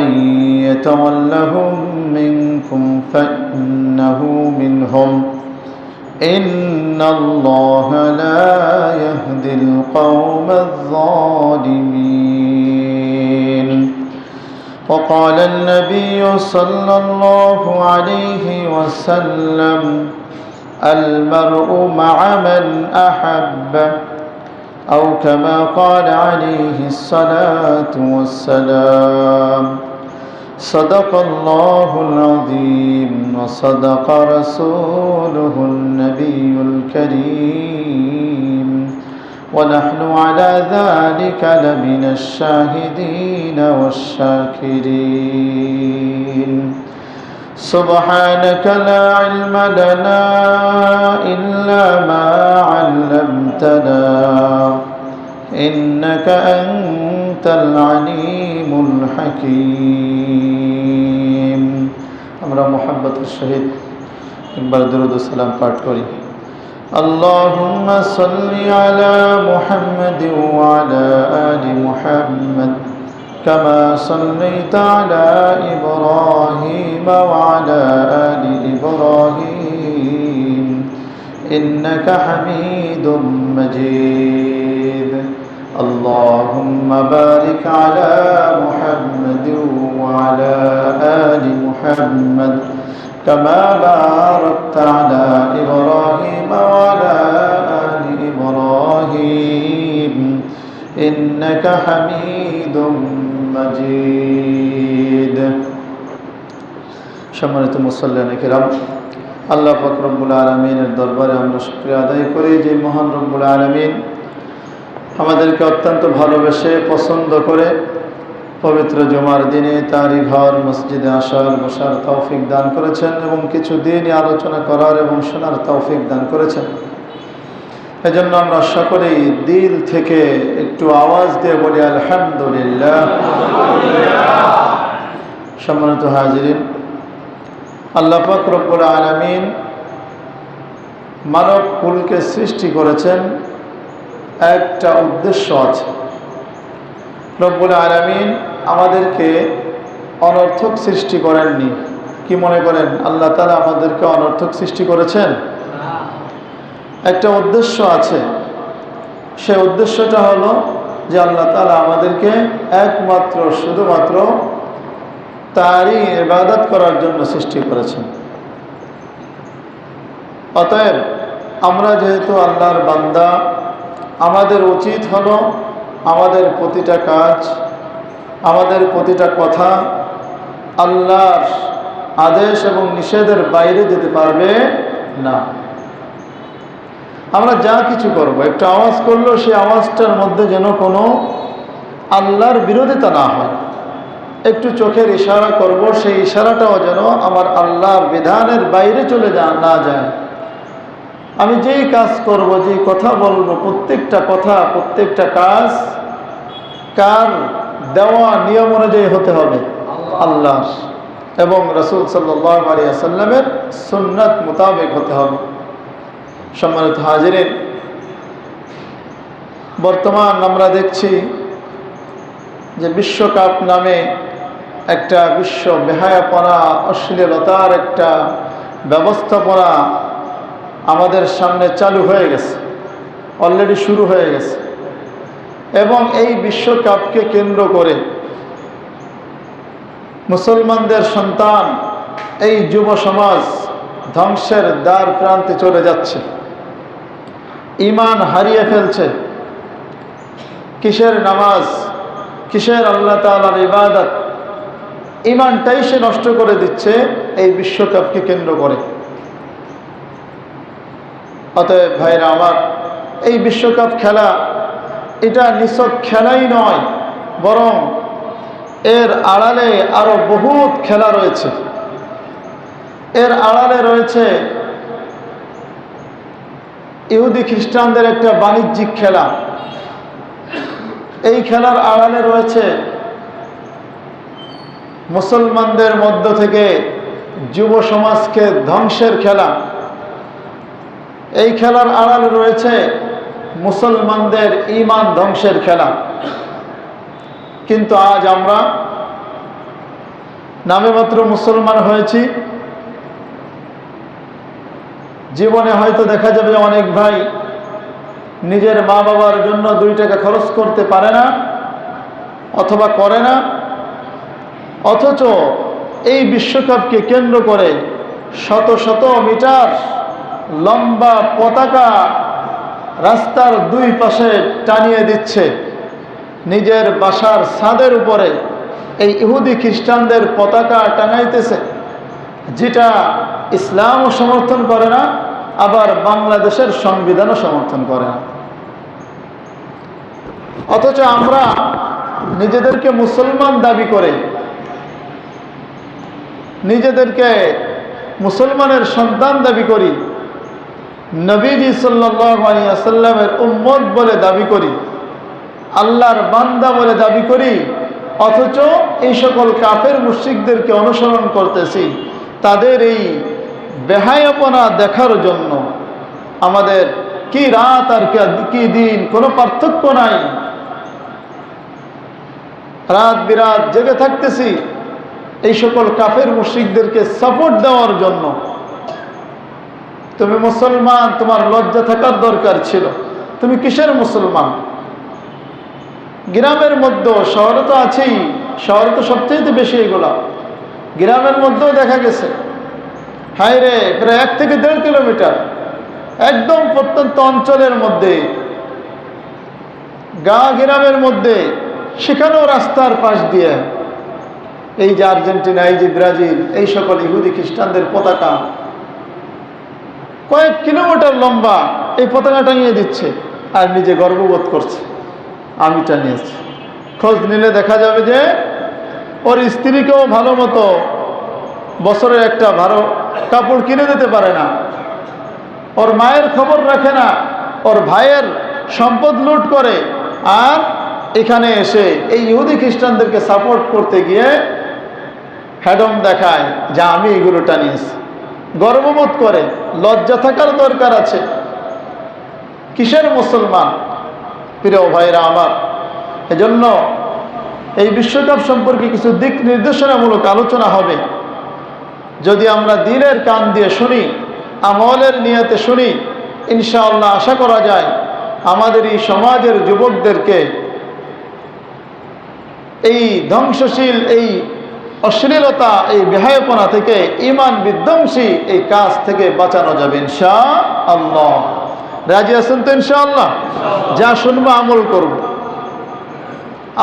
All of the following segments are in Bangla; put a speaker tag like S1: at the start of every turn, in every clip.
S1: ومن يتولهم منكم فإنه منهم إن الله لا يهدي القوم الظالمين وقال النبي صلى الله عليه وسلم المرء مع من أحب أو كما قال عليه الصلاة والسلام صدق الله العظيم وصدق رسوله النبي الكريم ونحن على ذلك لمن الشاهدين والشاكرين سبحانك لا علم لنا إلا ما علمتنا إنك أنت العليم الحكيم আমরা মুহাব্বতের সহিত একবার দরুদ ও সালাম পাঠ করি اللهم صل على محمد وعلى آل محمد كما صليت على إبراهيم وعلى آل إبراهيم إنك حميد مجيد اللهم بارك على محمد وعلى آل محمد كما باركت على إبراهيم وعلى آل إبراهيم إنك حميد مجيد সম্মানিত মুসল্লিয়ান কিরাম আল্লাহ পাক রব্বুল আলামিনের দরবারে আমরা শুকরিয়া আদায় করি যে মহান রব্বুল আলামিন আমাদেরকে অত্যন্ত ভালোবেসে পছন্দ করে পবিত্র জুমার দিনে তারই ঘর মসজিদে আসার বসার তৌফিক দান করেছেন এবং কিছু দিনই আলোচনা করার এবং শোনার তৌফিক দান করেছেন এজন্য আমরা সকলেই দিল থেকে একটু আওয়াজ দিয়ে বলি আলহামদুলিল্লাহ সম্মানিত হাজিরিন আল্লাহ পাক রব্বুল আলামিন মানব কুলকে সৃষ্টি করেছেন একটা উদ্দেশ্য আছে রব্বুল আলামিন আমাদেরকে অনর্থক সৃষ্টি করেননি কি মনে করেন আল্লাহ তাআলা আমাদেরকে অনর্থক সৃষ্টি করেছেন একটা উদ্দেশ্য আছে সেই উদ্দেশ্যটা হলো যে আল্লাহ তাআলা আমাদেরকে একমাত্র শুধুমাত্র তারই ইবাদত করার জন্য সৃষ্টি করেছেন অতএব আমরা যেহেতু আল্লাহর বান্দা আমাদের উচিত হলো আমাদের প্রতিটা কাজ আমাদের প্রতিটা কথা আল্লাহর আদেশ এবং নিষেধের বাইরে যেতে পারবে না আমরা যা কিছু করব একটা আওয়াজ করলো সেই আওয়াজটার মধ্যে যেন কোনো আল্লাহর বিরোধিতা না হয় একটু চোখের ইশারা করব সেই ইশারাটাও যেন আমার আল্লাহর বিধানের বাইরে চলে না যায় আমি যেই কাজ করব যেই কথা বলবো প্রত্যেকটা কথা প্রত্যেকটা কাজ কার দেওয়া নিয়ম অনুযায়ী হতে হবে আল্লাহ এবং রাসূল সাল্লাল্লাহু আলাইহি ওয়াসাল্লামের সুন্নাত মোতাবেক হতে হবে সম্মানিত হাজিরিন বর্তমান আমরা দেখছি যে বিশ্বকাপ নামে একটা বিশ্ব বেহায়াপনা অশ্লীলতার একটা ব্যবস্থাপনা আমাদের সামনে চালু হয়ে গেছে অলরেডি শুরু হয়ে গেছে এবং এই বিশ্বকাপকে কেন্দ্র করে মুসলমানদের সন্তান এই যুব সমাজ ধ্বংসের দ্বার প্রান্তে চলে যাচ্ছে ঈমান হারিয়ে ফেলছে কিসের নামাজ কিসের আল্লাহ তাআলার ইবাদত ঈমানটাই সে নষ্ট করে দিচ্ছে এই বিশ্বকাপকে কেন্দ্র করে অতএব ভাইরা আমার এই বিশ্বকাপ খেলা এটা নিছক খেলাই নয় বরং এর আড়ালে আরো বহুত খেলা রয়েছে এর আড়ালে রয়েছে ইহুদি খ্রিস্টানদের একটা বাণিজ্যিক খেলা এই খেলার আড়ালে রয়েছে মুসলমানদের মধ্য থেকে যুব সমাজকে ধ্বংসের খেলা এই খেলার আড়ালে রয়েছে মুসলমানদের ঈমান ধ্বংসের খেলা কিন্তু আজ আমরা নামে মাত্র মুসলমান হয়েছি, জীবনে হয়তো দেখা যাবে অনেক ভাই নিজের মা বাবার জন্য 2 টাকা খরচ করতে পারে না অথবা করে না, অথচ এই বিশ্বকাপকে কেন্দ্র করে শত শত মিটার লম্বা পতাকা রাস্তার 2 পাশে টানিয়ে দিচ্ছে। নিজের বাসার ছাদের উপরে এই ইহুদি খ্রিস্টানদের পতাকা টাঙাইতেছে, যেটা ইসলামও সমর্থন করে না, আবার বাংলাদেশের সংবিধানও সমর্থন করে না। অথচ আমরা নিজেদেরকে মুসলমান দাবি করে, নিজেদেরকে মুসলমানের সন্তান দাবি করি, নবীজি সাল্লাল্লাহু আলাইহি ওয়াসাল্লামের উম্মত বলে দাবি করি, আল্লাহর বান্দা বলে দাবি করি, অথচ এই সকল কাফের মুশরিকদেরকে অনুসরণ করতেছি। তাদের এই বেহায়াপনা দেখার জন্য আমাদের কি রাত আর কি দিন কোনো পার্থক্য নাই, রাত বিরাত জেগে থাকতেছি এই সকল কাফের মুশরিকদেরকে সাপোর্ট দেওয়ার জন্য। তুমি মুসলমান, তোমার লজ্জা থাকার দরকার ছিল। তুমি কিসের মুসলমান? গ্রামের মধ্যেও, শহরে তো আছেই, শহরে তো সবচেয়ে বেশি এগুলা, গ্রামের মধ্যেও দেখা গেছে। হায় রে, প্রায় 1 থেকে 1.5 কিলোমিটার একদম প্রত্যন্ত অঞ্চলের মধ্যে, গ্রামের মধ্যে, সেখানেও রাস্তার পাশ দিয়ে এই যে আর্জেন্টিনা, এই যে ব্রাজিল, এই সকল ইহুদি খ্রিস্টানদের পতাকা কয়েক কিলোমিটার লম্বা এই পতাকা টাঙিয়ে দিচ্ছে আর নিজে গর্ববোধ করছে আমি টানিয়েছি। খোঁজ নিলে দেখা যাবে যে ওর স্ত্রীকেও ভালো মতো বছরের একটা ভালো কাপড় কিনে দিতে পারে না, ওর মায়ের খবর রাখে না, ওর ভাইয়ের সম্পদ লুট করে, আর এখানে এসে এই ইহুদি খ্রিস্টানদেরকে সাপোর্ট করতে গিয়ে হ্যাডম দেখায় যে আমি এগুলো টানিয়েছি। গর্ববোধ করে, লজ্জা থাকার দরকার আছে। কিসের মুসলমান? প্রিয় ভাইরা আমার, এজন্য এই বিশ্বকাপ সম্পর্কে কিছু দিক নির্দেশনামূলক আলোচনা হবে। যদি আমরা দিলের কান দিয়ে শুনি, আমলের নিয়তে শুনি, ইনশাআল্লাহ আশা করা যায় আমাদের এই সমাজের যুবকদেরকে এই ধ্বংসশীল, এই অশ্লীলতা, এই বেহায়াপনা থেকে, ঈমান বিধ্বংসী এই কাজ থেকে বাঁচানো যাবে ইনশাআল্লাহ। রাজি আছেন তো ইনশাআল্লাহ? যা শুনবো আমল করব,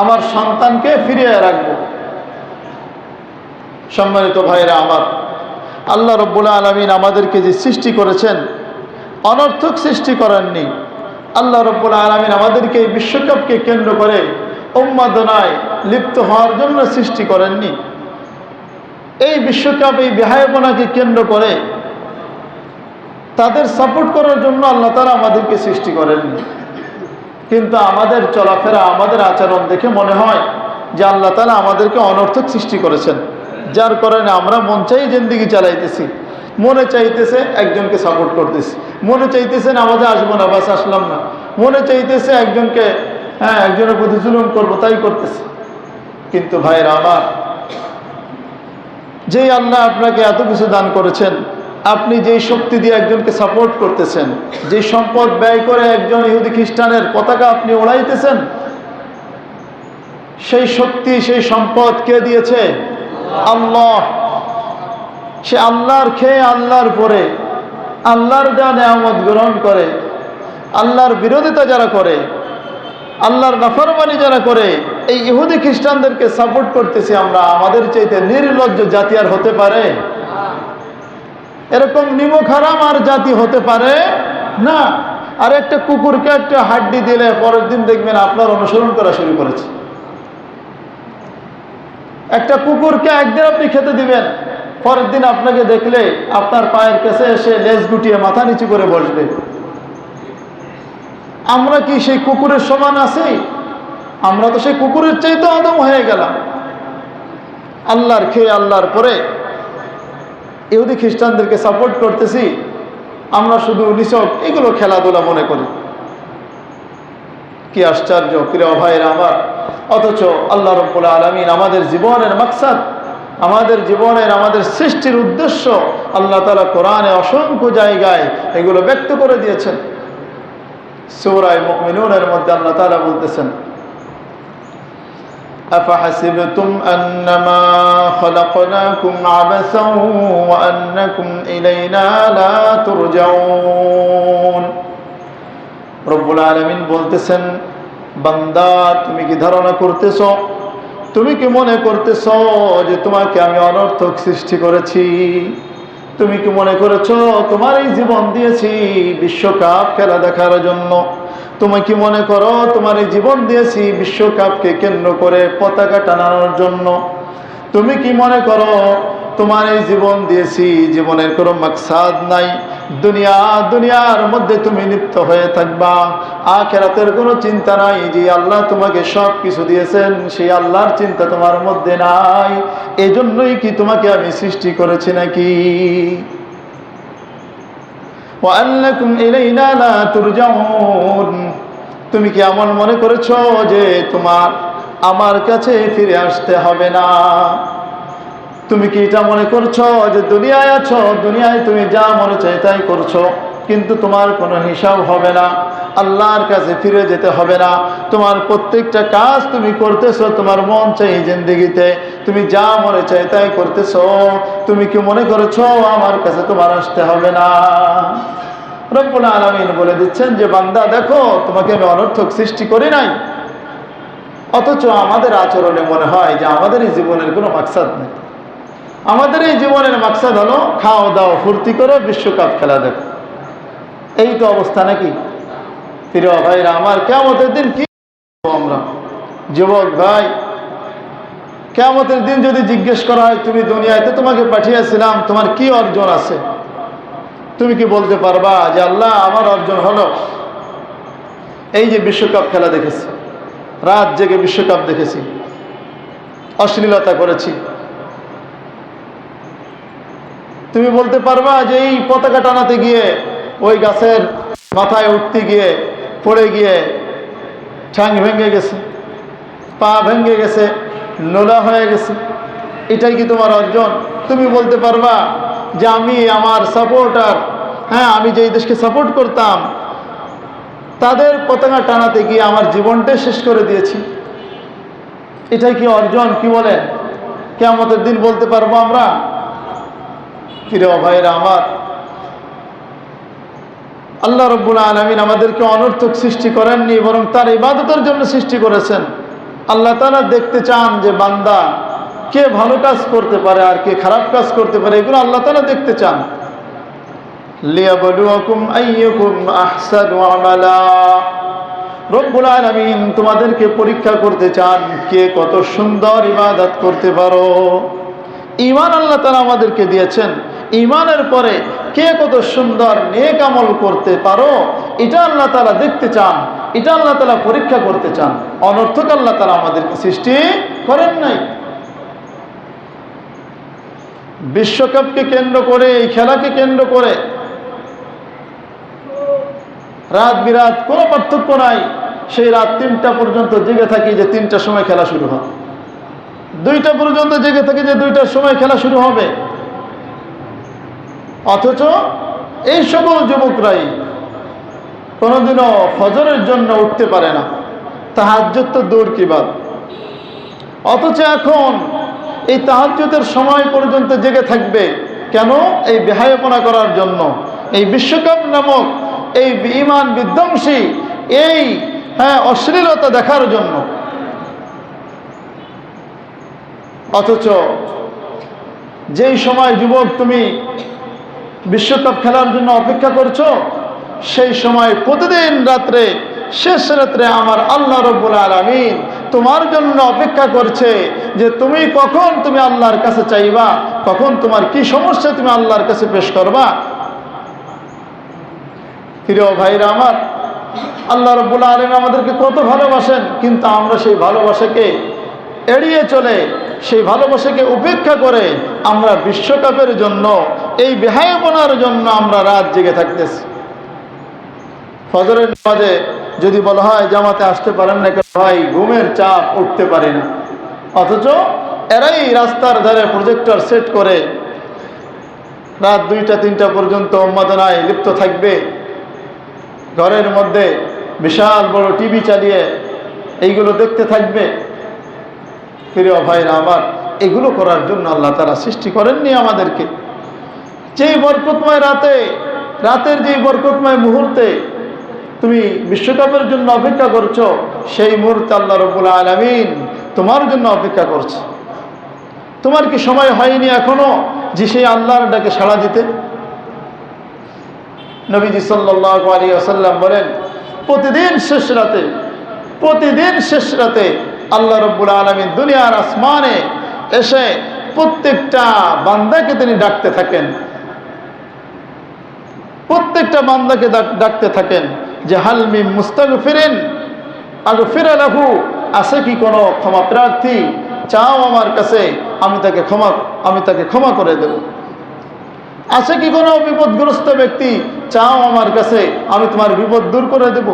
S1: আমার সন্তানকে ফিরিয়ে রাখবো। সম্মানিত ভাইরা আমার, আল্লাহ রব্বুল আলামিন আমাদেরকে যে সৃষ্টি করেছেন, অনর্থক সৃষ্টি করেননি। আল্লাহ রব্বুল আলামিন আমাদেরকে এই বিশ্বকাপকে কেন্দ্র করে উন্মাদনায় লিপ্ত হওয়ার জন্য সৃষ্টি করেননি। এই বিশ্বকাপ, এই বেহায়াপনাকে কেন্দ্র করে তাদের সাপোর্ট করার জন্য আল্লাহ তাআলা আমাদেরকে সৃষ্টি করেননি। কিন্তু আমাদের চলাফেরা, আমাদের আচরণ দেখে মনে হয় যে আল্লাহ তাআলা আমাদেরকে অনর্থক সৃষ্টি করেছেন, যার কারণে আমরা মন চাই জিন্দেগি চালাইতেছি। মনে চাইতেছে একজনকে সাপোর্ট করতেছি, মনে চাইতেছে নামাজে আসবো না, বাস আসলাম না, মনে চাইতেছে একজনকে একজনের প্রতি জুলুম করবো, তাই করতেছি। কিন্তু ভাইরা আমার, যেই আল্লাহ আপনাকে এত কিছু দান করেছেন, আপনি যেই শক্তি দিয়ে একজনকে সাপোর্ট করতেছেন, যে সম্পদ ব্যয় করে একজন ইহুদি খ্রিস্টানের পতাকা আপনি ওড়াইতেছেন, সেই শক্তি, সেই সম্পদ কে দিয়েছে? আল্লাহ। সে আল্লাহর খেয়ে, আল্লাহর পরে, আল্লাহর যা নেয়ামত গ্রহণ করে, আল্লাহর বিরোধিতা যারা করে, আল্লাহর নাফরমানি যারা করে, এই ইহুদি খ্রিস্টানদেরকে সাপোর্ট করতেছি আমরা। আমাদের চাইতে নির্লজ্জ জাতি আর হতে পারে? এরকম নিমক হারাম আর জাতি হতে পারে না। আর একটা কুকুরকে একটা হাড্ডি দিলে পরের দিন দেখবেন আপনার অনুসরণ করা শুরু করেছে। একটা কুকুরকে একদিন আপনি খেতে দিবেন, পরের দিন আপনাকে দেখলে আপনার পায়ের কাছে এসে লেজ গুটিয়ে মাথা নিচু করে বসবে। আমরা কি সেই কুকুরের সমান আছি? আমরা তো সেই কুকুরের চাইতে আদম হয়ে গেলাম। আল্লাহর খেয়ে, আল্লাহর পরে ইহুদি খ্রিস্টানদেরকে সাপোর্ট করতেছি। আমরা শুধু নিছক এগুলো খেলাধুলা মনে করি। কি আশ্চর্য প্রিয় ভাইরা আমার! অথচ আল্লাহ রাব্বুল আলামিন আমাদের জীবনের মাকসাদ, আমাদের জীবনের, আমাদের সৃষ্টির উদ্দেশ্য আল্লাহ তাআলা কোরআনে অসংখ্য জায়গায় এগুলো ব্যক্ত করে দিয়েছেন। সূরা মুমিনুনের মধ্যে আল্লাহ তাআলা বলতেছেন, أفحسبتم أنما خلقناكم عبثا وأنكم إلينا لا ترجعون। রব্বুল আলামিন বলতেছেন, বান্দা তুমি কি ধারণা করতেছো, তুমি কি মনে করতেছো যে তোমাকে আমি অনর্থক সৃষ্টি করেছি? তুমি কি মনে করেছো তোমার এই জীবন দিয়েছি বিশ্বকাপ খেলা দেখার জন্য? তুমি কি মনে করো তোমার এই জীবন দিয়েছি বিশ্বকাপকে কেন্দ্র করে পতাকা টানানোর জন্য? তুমি কি মনে করো তোমার এই জীবন দিয়েছি, জীবনের কোনো মাকসাদ নাই, দুনিয়ার মধ্যে তুমি লিপ্ত হয়ে থাকবা, আখিরাতের কোনো চিন্তা নাই, যে আল্লাহ তোমাকে সব কিছু দিয়েছেন সেই আল্লাহর চিন্তা তোমার মধ্যে নাই? এজন্যই কি তোমাকে আমি সৃষ্টি করেছি নাকি? وأنكم إلينا لا ترجعون। তুমি কি এমন মনে করেছো যে তোমার আমার কাছে ফিরে আসতে হবে না? তুমি কি এটা মনে করছো যে দুনিয়ায় আছো, দুনিয়ায় তুমি যা মনে চাই তাই করছো, কিন্তু তোমার কোনো হিসাব হবে না, আল্লাহর কাছে ফিরে যেতে হবে না? তোমার প্রত্যেকটা কাজ তুমি করতেছো তোমার মন চাই জিন্দেগিতে, তুমি যা মনে চাই তাই করতেছো, তুমি কি মনে করেছো আমার কাছে তোমার আসতে হবে না? রব্বুল আলামিন বলে দিচ্ছেন যে বান্দা দেখো, তোমাকে আমি অনর্থক সৃষ্টি করি নাই। অথচ আমাদের আচরণে মনে হয় যে আমাদের এই জীবনের কোনো মাকসাদ নেই। আমাদের এই জীবনের মাকসাদ হলো খাও দাও ফুর্তি করো, বিশ্বকাপ খেলা দেখো। এই তো অবস্থা নাকি? প্রিয় ভাইরা আমার, কিয়ামতের দিন কি আমরা যুবক ভাই, কিয়ামতের দিন যদি জিজ্ঞেস করা হয় তুমি দুনিয়াতে তোমাকে পাঠিয়েছিলাম, তোমার কি অর্জন আছে? তুমি কি বলতে পারবা যে আল্লাহ আমার অর্জন হলো এই যে বিশ্বকাপ খেলা দেখেছি, রাত জেগে বিশ্বকাপ দেখেছি, অশ্লীলতা করেছি? তুমি বলতে পারবা যে এই পতাকা টানাতে গিয়ে, ওই গাছের মাথায় উঠতে গিয়ে পড়ে গিয়ে ঠ্যাং ভেঙে গেছে, পা ভেঙে গেছে, নোলা হয়ে গেছে, এটাই কি তোমার অর্জন? তুমি বলতে পারবা যে আমি আমার সাপোর্টার, হ্যাঁ আমি যেই দেশকে সাপোর্ট করতাম তাদের পতাকা টানাতে গিয়ে আমার জীবনটাই শেষ করে দিয়েছি? এটাই কি অর্জন? কি বলেন? কিয়ামতের দিন বলতে পারবো আমরা? প্রিয় ভাইরা আমার, আল্লাহ রাব্বুল আলামিন আমাদেরকে অনর্থক সৃষ্টি করেননি, বরং তার ইবাদতের জন্য সৃষ্টি করেছেন। আল্লাহ তাআলা দেখতে চান যে বান্দা কে ভালো কাজ করতে পারে আর কে খারাপ কাজ করতে পারে, এগুলো আল্লাহ তাআলা দেখতে চান। লিয়াবলুয়াকুম আইয়ুকুম আহসানু আমালা। রব্বুল আলামিন তোমাদেরকে পরীক্ষা করতে চান কে কত সুন্দর ইবাদত করতে পারো। ঈমান আল্লাহ তাআলা আমাদেরকে দিয়েছেন, ঈমানের পরে কে কত সুন্দর নেক আমল করতে পারো এটা আল্লাহ তাআলা দেখতে চান, এটা আল্লাহ তাআলা পরীক্ষা করতে চান। অনর্থক আল্লাহ তাআলা আমাদেরকে সৃষ্টি করেন নাই। বিশ্বকাপকে কেন্দ্র করে, এই খেলাকে কেন্দ্র করে রাত বিরাত কোনো পার্থক্য নাই। সেই রাত 3টা পর্যন্ত জেগে থাকি যে 3টার সময় খেলা শুরু হবে, 2টা পর্যন্ত জেগে থাকি যে 2টার সময় খেলা শুরু হবে। অথচ এই সকল যুবকরাই কোনোদিনও ফজরের জন্য উঠতে পারে না, তাহাজ্জুদ তো দূর কি বাদ। অথচ এখন এই তাহাজ্জুদের সময় পর্যন্ত জেগে থাকবে কেন? এই বেহায়াপনা করার জন্য, এই বিশ্বকাপ নামক এই ঈমান বিধ্বংসী এই অশ্লীলতা দেখার জন্য। অথচ যেই সময় যুবক তুমি বিশ্বকাপ খেলার জন্য অপেক্ষা করছো, সেই সময় প্রতিদিন রাত্রে, শেষ রাত্রে আমার আল্লাহ রাব্বুল আলামিন তোমার জন্য অপেক্ষা করছে যে তুমি কখন তুমি আল্লাহর কাছে চাইবা, কখন তোমার কি সমস্যা তুমি আল্লাহর কাছে পেশ করবা। প্রিয় ভাইরা আমার, আল্লাহ রাব্বুল আলামিন আমাদেরকে কত ভালোবাসেন, কিন্তু আমরা সেই ভালোবাসাকে এড়িয়ে চলে, সেই ভালোবাসাকে উপেক্ষা করে আমরা বিশ্বকাপের জন্য, এই বেহায়াপনার জন্য আমরা রাত জেগে থাকতেছি। ফজরের নামাজে যদি বলা হয় জামাতে আসতে পারেন না কেন, ভাই ঘুমের চাপ, উঠতে পারি না। অথচ এরাই রাস্তার ধারে প্রজেক্টর সেট করে রাত 2টা-3টা পর্যন্ত উন্মাদনায় লিপ্ত থাকবে, ঘরের মধ্যে বিশাল বড় টিভি চালিয়ে এইগুলো দেখতে থাকবে। প্রিয় ভাইরা আমার, এগুলো করার জন্য আল্লাহ তাআলা সৃষ্টি করেননি আমাদেরকে। যেই বরকতময় রাতের যেই বরকতময় মুহূর্তে তুমি বিশ্বকাপের জন্য অপেক্ষা করছো, সেই মুহূর্তে আল্লাহ রাব্বুল আলামিন তোমার জন্য অপেক্ষা করছে। তোমার কি সময় হয়নি এখনো যে সেই আল্লাহর ডাকে সাড়া দিতে? নবীজি সাল্লাল্লাহু আলাইহি ওয়াসাল্লাম বলেন, প্রতিদিন শেষ রাতে আল্লাহ রাব্বুল আলামিন দুনিয়ার আসমানে এসে প্রত্যেকটা বান্দাকে তিনি ডাকতে থাকেন, প্রত্যেকটা বান্দাকে ডাকতে থাকেন যে হাল মিন মুস্তাগফিরিন আগফির লাহু, আছে কি কোনো ক্ষমা প্রার্থী, চাও আমার কাছে, আমি তাকে ক্ষমা করে দেব। আছে কি কোনো বিপদগ্রস্ত ব্যক্তি, চাও আমার কাছে, আমি তোমার বিপদ দূর করে দেব।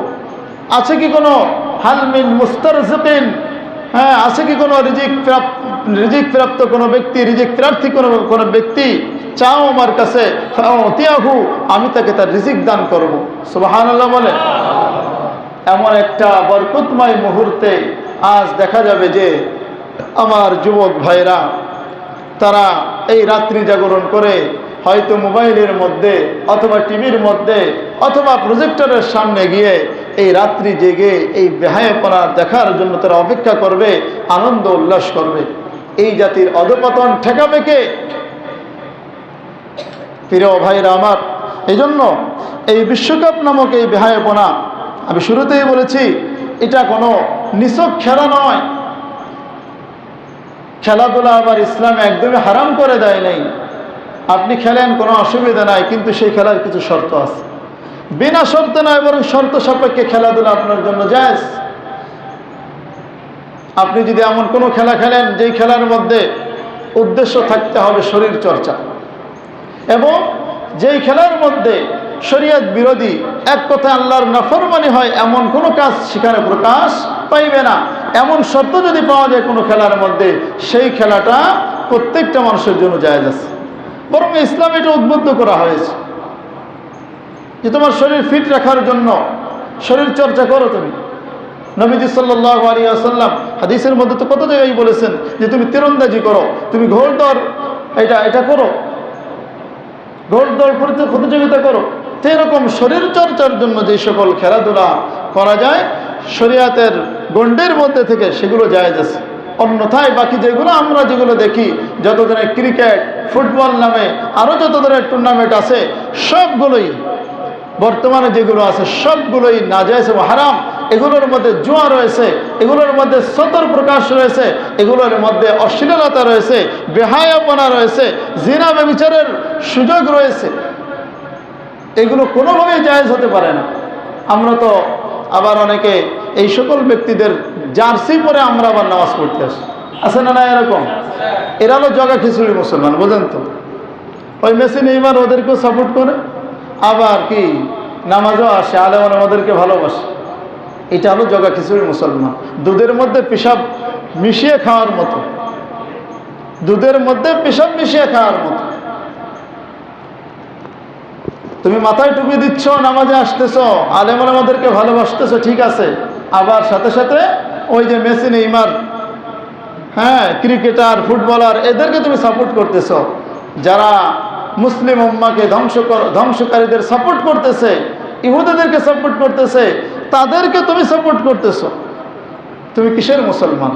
S1: আছে কি কোনো হাল মিন মুস্তারজিকিন, হ্যাঁ, আছে কি কোনো রিজিক প্রাপ্ত কোনো ব্যক্তি, রিজিক প্রার্থী কোনো ব্যক্তি, চাও আমার কাছে, ফাউতিয়াহু, আমি তাকে তার রিজিক দান করব। সুবহানাল্লাহ বলে। এমন একটা বরকতময় মুহূর্তে আজ দেখা যাবে যে আমার যুবক ভাইরা তারা এই রাত্রি জাগরণ করে হয়তো মোবাইলের মধ্যে অথবা টিভির মধ্যে অথবা প্রজেক্টরের সামনে গিয়ে এই রাত্রি জেগে এই বেহায়াপনা দেখার জন্য তারা অপেক্ষা করবে, আনন্দ উল্লাস করবে। এই জাতির অধপতন ঠেকাবে কে? প্রিয় ভাইরা আমার, এই জন্য এই বিশ্বকাপ নামক এই বেহায়াপনা, আমি শুরুতেই বলেছি, এটা কোনো নিছক খেলা নয়। খেলাধুলা আবার ইসলামে একদমই হারাম করে দেয় নাই। আপনি খেলেন, কোনো অসুবিধা নাই, কিন্তু সেই খেলার কিছু শর্ত আছে। বিনা শর্তে নয়, বরং শর্ত সাপেক্ষে খেলাধুলা আপনার জন্য জায়েজ। আপনি যদি এমন কোনো খেলা খেলেন যেই খেলার মধ্যে উদ্দেশ্য থাকতে হবে শরীর চর্চা, এবং যেই খেলার মধ্যে শরীয়ত বিরোধী, এক কথা আল্লাহর নাফরমানি হয়, এমন কোনো কাজ সেখানে প্রকাশ পাইবে না, এমন শর্ত যদি পাওয়া যায় কোনো খেলার মধ্যে, সেই খেলাটা প্রত্যেকটা মানুষের জন্য জায়েজ আছে। বরং ইসলাম এটা উদ্বুদ্ধ করা হয়েছে যে তোমার শরীর ফিট রাখার জন্য শরীর চর্চা করো তুমি। নবীজি সাল্লাল্লাহু আলাইহি ওয়াসাল্লাম হাদিসের মধ্যে তো কত জায়গায় বলেছেন যে তুমি তীরন্দাজি করো, তুমি ঘোড়দৌড় এটা করো, ঘোড়দৌড় প্রতিযোগিতা করো। তো এরকম শরীর চর্চার জন্য যে সকল খেলাধুলা করা যায় শরীয়তের গণ্ডের মধ্যে থেকে, সেগুলো জায়েজ আছে। অন্যথায় বাকি যেগুলো দেখি, যত ধরনের ক্রিকেট, ফুটবল নামে আরও যত ধরনের টুর্নামেন্ট আছে, সবগুলোই বর্তমানে যেগুলো আছে সবগুলোই নাজায়েজ এবং হারাম। এগুলোর মধ্যে জুয়া রয়েছে, এগুলোর মধ্যে সতর প্রকাশ রয়েছে, এগুলোর মধ্যে অশ্লীলতা রয়েছে, বেহায়াপনা রয়েছে, জিনা ব্যভিচারের সুযোগ রয়েছে। এগুলো কোনোভাবেই জায়েজ হতে পারে না। আমরা তো আবার অনেকে এই সকল ব্যক্তিদের জার্সি পরে আমরা আবার নামাজ পড়তে আসি, আছে না? না, এরকম এরা হলো জগা খিচুড়ি মুসলমান, বোঝেন তো? ওই মেসি নেইমার ওদেরকেও সাপোর্ট করে, আবার কি নামাজও আসে, আলেম ওদেরকে ভালোবাসে। এটা হলো জগা খিচুড়ি মুসলমান। দুধের মধ্যে পেশাব মিশিয়ে খাওয়ার মতো, দুধের মধ্যে পেশাব মিশিয়ে খাওয়ার মতো। তুমি মাথায় টুপি দিচ্ছ, নামাজে আসতেছ, আলেম ওলামাদেরকে ভালোবাসতেছ, ঠিক আছে, আবার সাথে সাথে ওই যে মেসি নেইমার, হ্যাঁ, ক্রিকেটার, ফুটবলার, এদেরকে তুমি সাপোর্ট করতেছ। যারা মুসলিম উম্মাকে ধ্বংসকারীদের সাপোর্ট করতেছে, ইহুদিদেরকে সাপোর্ট করতেছে, তাদেরকে তুমি সাপোর্ট করতেছ। তুমি কিসের মুসলমান?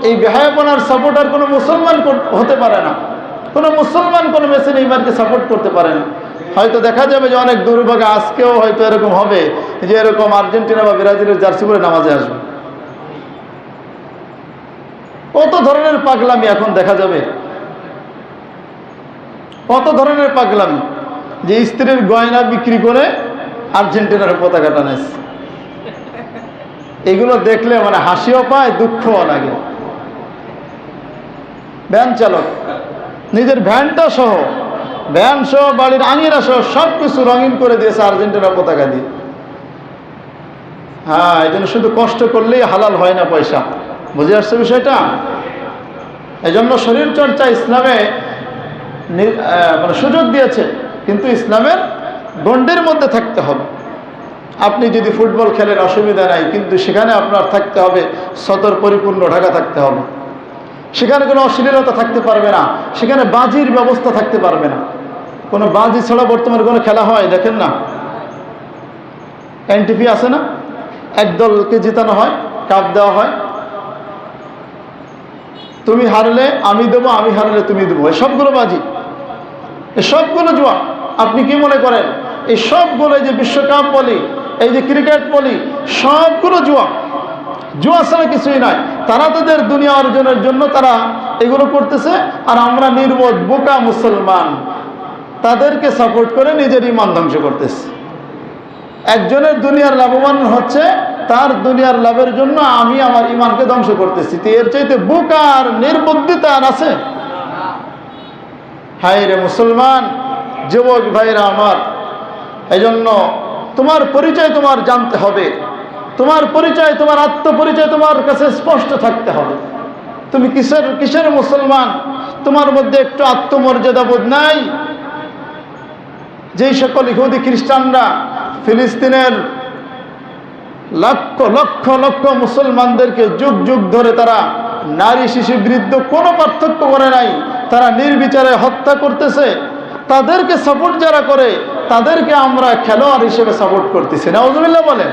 S1: এই বেহায়াপনার সাপোর্টার কোনো মুসলমান হতে পারে না। কোনো মুসলমান কোনো মেসি নেইমারকে সাপোর্ট করতে পারে না। হয়তো দেখা যাবে যে অনেক দুর্ভাগ্য আজকেও হয়তো এরকম হবে যে এরকম আর্জেন্টিনা বা ব্রাজিলের জার্সি পরে নামাজে আসবে। কত ধরনের পাগলামি এখন দেখা যাবে, কত ধরনের পাগলামি, যে স্ত্রীর গয়না বিক্রি করে আর্জেন্টিনার পতাকা টানাইছে। এগুলো দেখলে মানে হাসিও পায়, দুঃখও লাগে। ভ্যান চালক নিজের ভ্যানটা সহ, ভ্যান সহ, বাড়ির আঙিনা সহ সব কিছু রঙিন করে দিয়েছে আর্জেন্টিনার পতাকা দিয়ে। হ্যাঁ, এই জন্য শুধু কষ্ট করলেই হালাল হয় না পয়সা, বুঝে আসছে বিষয়টা? এই জন্য শরীর চর্চা ইসলামে মানে সুযোগ দিয়েছে, কিন্তু ইসলামের গণ্ডির মধ্যে থাকতে হবে। আপনি যদি ফুটবল খেলেন অসুবিধা নাই, কিন্তু সেখানে আপনার থাকতে হবে সতর পরিপূর্ণ ঢাকা থাকতে হবে। সেখানে কোনো অশ্লীলতা থাকতে পারবে না, সেখানে বাজির ব্যবস্থা থাকতে পারবে না। কোনো বাজি ছাড়া বর্তমানে কোনো খেলা হয় দেখেন না? এনটিপি আছে না, এক দলকে জিতানো হয়, কাপ দেওয়া হয়, তুমি হারলে আমি দেবো, আমি হারলে তুমি দেবো, এই সবগুলো বাজি, এই সবগুলো জুয়া। আপনি কি মনে করেন এই সবগুলো, এই যে বিশ্বকাপ বলি, এই যে ক্রিকেট বলি, সবগুলো জুয়া? জুয়া ছাড়া কিছুই নাই। তারা তাদের দুনিয়া অর্জনের জন্য তারা এগুলো করতেছে, আর আমরা নির্বোধ বোকা মুসলমান তাদেরকে সাপোর্ট করে নিজের ঈমান ধ্বংস করতেছে। একজনের দুনিয়ার লাভবান হচ্ছে, তার দুনিয়ার লাভের জন্য আমি আমার ঈমানকে ধ্বংস করতেছি। তো এর চাইতে বোকা আর নির্বুদ্ধিতা আর আছে? হায় রে মুসলমান, যুবক ভাইরা আমার, এই জন্য তোমার পরিচয় তোমার জানতে হবে। তোমার পরিচয়, তোমার আত্মপরিচয় তোমার কাছে স্পষ্ট থাকতে হবে। তুমি কিসের মুসলমান? তোমার মধ্যে একটু আত্মমর্যাদা বোধ নাই? যেই সকল ইহুদি খ্রিস্টানরা ফিলিস্তিনের লক্ষ লক্ষ লক্ষ মুসলমানদেরকে যুগ যুগ ধরে তারা নারী শিশু বৃদ্ধ কোনো পার্থক্য করে নাই, তারা নির্বিচারে হত্যা করতেছে, তাদেরকে সাপোর্ট যারা করে তাদেরকে আমরা খেলোয়াড় হিসেবে সাপোর্ট করতেছি। নাউজুবিল্লাহ বলেন।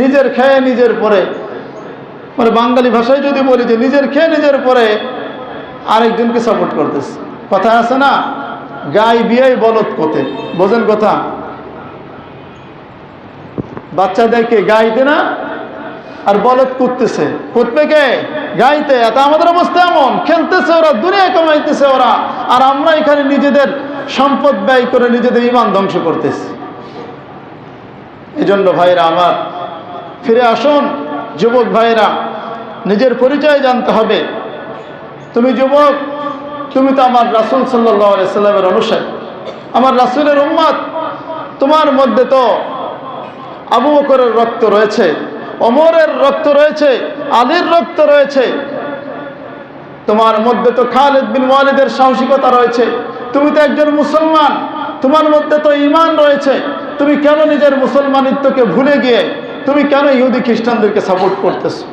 S1: নিজের খেয়ে নিজের পরে, মানে বাঙালি ভাষায় যদি বলি যে নিজের খেয়ে নিজের পরে আরেকজনকে সাপোর্ট করতেছে। কথা আছে না, গাই বিয়াই বলদ কোতে, বোঝেন কথা? বাচ্চাদেরকে গাইতে না আর বলদ করতেছে, করবে কে? গাইতে। এত আমাদের অবস্থা এমন, খেলতেছে ওরা, দুনিয়া কামাইতেছে ওরা, আর আমরা এখানে নিজেদের সম্পদ ব্যয় করে নিজেদের ঈমান ধ্বংস করতেছি। এই জন্য ভাইরা আমার, ফিরে আসুন যুবক ভাইরা, নিজের পরিচয় জানতে হবে। তুমি যুবক, তুমি তো আমার রাসূল সাল্লাল্লাহু আলাইহি সাল্লামের অনুসারী, আমার রাসূলের উম্মত। তোমার মধ্যে তো আবু বকরের রক্ত রয়েছে, ওমরের রক্ত রয়েছে, আলীর রক্ত রয়েছে, তোমার মধ্যে তো খালিদ বিন ওয়ালিদের সাহসিকতা রয়েছে। তুমি তো একজন মুসলমান, তোমার মধ্যে তো ঈমান রয়েছে। তুমি কেন নিজের মুসলমানিত্বকে ভুলে গিয়ে তুমি কেন ইহুদি খ্রিস্টানদেরকে সাপোর্ট করতেছো?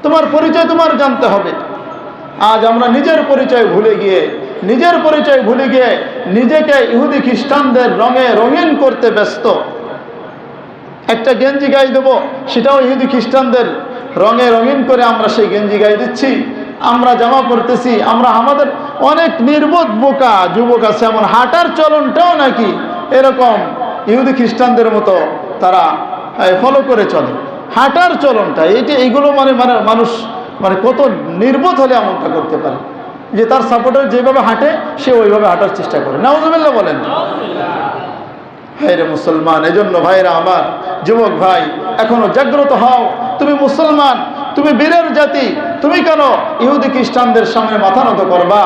S1: তোমার পরিচয় তোমার জানতে হবে। আজ আমরা নিজের পরিচয় ভুলে গিয়ে নিজেকে ইহুদি খ্রিস্টানদের রঙে রঙিন করতে ব্যস্ত। একটা গেঞ্জি গায়ে দেবো, সেটাও ইহুদি খ্রিস্টানদের রঙে রঙিন করে আমরা সেই গেঞ্জি গায়ে দিচ্ছি, আমরা জামা পরতেছি। আমরা আমাদের অনেক নির্বোধ বোকা যুবক আছে, এমন হাঁটার চলনটাও নাকি এরকম ইহুদি খ্রিস্টানদের মতো তারা ফলো করে চলে। হাঁটার চলনটা এইগুলো মানে মানুষ মানে কত নির্বোধ হলে এমনটা করতে পারে যে তার সাপোর্টার যেভাবে হাঁটে সে ওইভাবে হাঁটার চেষ্টা করে। নাউজুবিল্লাহ বলেন। ভাইরে মুসলমান, এজন্য ভাইরা আমার, যুবক ভাই, এখনো জাগ্রত হও। তুমি মুসলমান, তুমি বীরের জাতি, তুমি কেন ইহুদি খ্রিস্টানদের সামনে মাথা নত করবা?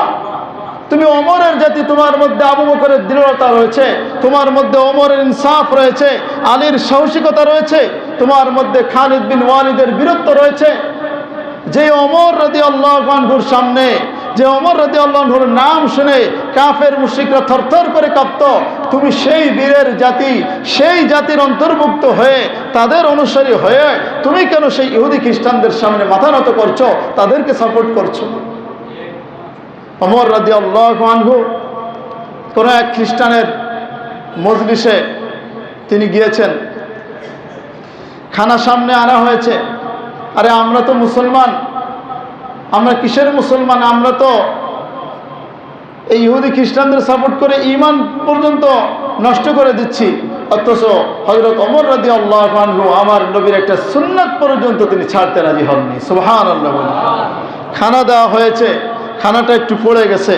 S1: তুমি ওমরের জাতি, তোমার মধ্যে আবু বকরের দৃঢ়তা রয়েছে, তোমার মধ্যে ওমরের ইনসাফ রয়েছে, আলীর সাহসিকতা রয়েছে, তোমার মধ্যে খালিদ বিন ওয়ালিদের বীরত্ব রয়েছে। যে ওমর রাদিয়াল্লাহু আনহুর সামনে, যে ওমর রাদিয়াল্লাহু আনহুর নাম শুনে কাফের মুশরিকরা থরথর করে কাঁপত, তুমি সেই বীরের জাতি, সেই জাতির অন্তর্ভুক্ত হয়ে তাদের অনুসারী হয়ে তুমি কেন সেই ইহুদি খ্রিস্টানদের সামনে মাথা নত করছো, তাদেরকে সাপোর্ট করছো? ওমর রাদিয়াল্লাহু আনহু কোনো এক খ্রিস্টানের মজলিসে তিনি গিয়েছেন, খানা সামনে আনা হয়েছে। আরে আমরা তো মুসলমান, আমরা কিসের মুসলমান? আমরা তো এই ইহুদি খ্রিস্টানদের সাপোর্ট করে ঈমান পর্যন্ত নষ্ট করে দিচ্ছি। অথচ হযরত ওমর রাদিয়াল্লাহু আনহু আমার নবীর একটা সুন্নাত পর্যন্ত তিনি ছাড়তে রাজি হননি। সুবহানাল্লাহ। খানা দেওয়া হয়েছে, খানাটা একটু পড়ে গেছে,